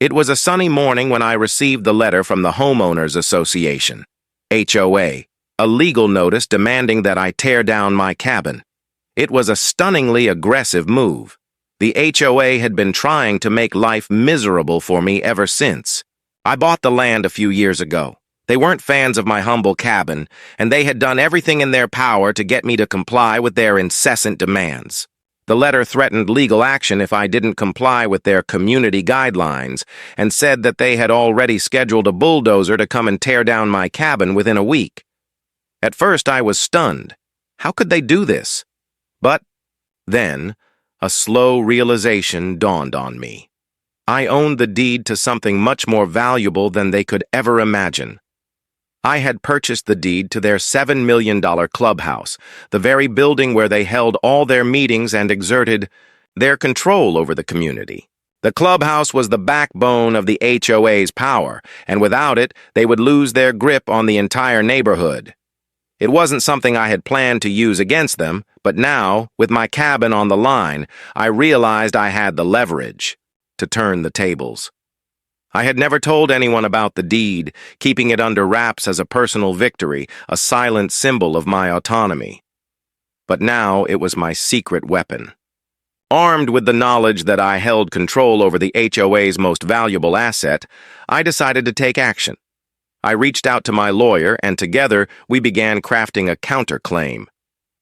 It was a sunny morning when I received the letter from the Homeowners Association, HOA, a legal notice demanding that I tear down my cabin. It was a stunningly aggressive move. The HOA had been trying to make life miserable for me ever since. I bought the land a few years ago. They weren't fans of my humble cabin, and they had done everything in their power to get me to comply with their incessant demands. The letter threatened legal action if I didn't comply with their community guidelines and said that they had already scheduled a bulldozer to come and tear down my cabin within a week. At first, I was stunned. How could they do this? But then, a slow realization dawned on me. I owned the deed to something much more valuable than they could ever imagine. I had purchased the deed to their $7 million clubhouse, the very building where they held all their meetings and exerted their control over the community. The clubhouse was the backbone of the HOA's power, and without it, they would lose their grip on the entire neighborhood. It wasn't something I had planned to use against them, but now, with my cabin on the line, I realized I had the leverage to turn the tables. I had never told anyone about the deed, keeping it under wraps as a personal victory, a silent symbol of my autonomy. But now it was my secret weapon. Armed with the knowledge that I held control over the HOA's most valuable asset, I decided to take action. I reached out to my lawyer, and together we began crafting a counterclaim.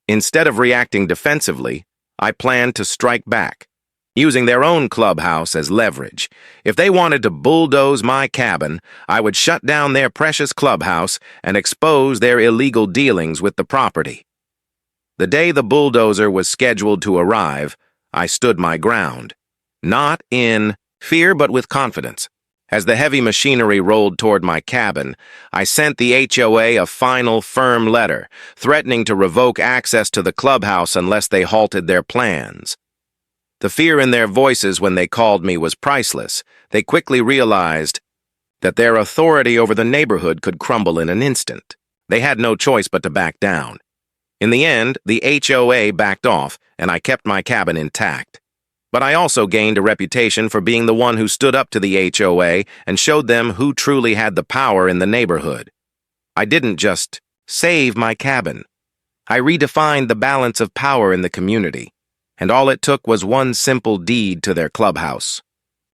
Instead of reacting defensively, I planned to strike back, using their own clubhouse as leverage. If they wanted to bulldoze my cabin, I would shut down their precious clubhouse and expose their illegal dealings with the property. The day the bulldozer was scheduled to arrive, I stood my ground, not in fear but with confidence. As the heavy machinery rolled toward my cabin, I sent the HOA a final, firm letter, threatening to revoke access to the clubhouse unless they halted their plans. The fear in their voices when they called me was priceless. They quickly realized that their authority over the neighborhood could crumble in an instant. They had no choice but to back down. In the end, the HOA backed off, and I kept my cabin intact. But I also gained a reputation for being the one who stood up to the HOA and showed them who truly had the power in the neighborhood. I didn't just save my cabin. I redefined the balance of power in the community, and all it took was one simple deed to their clubhouse.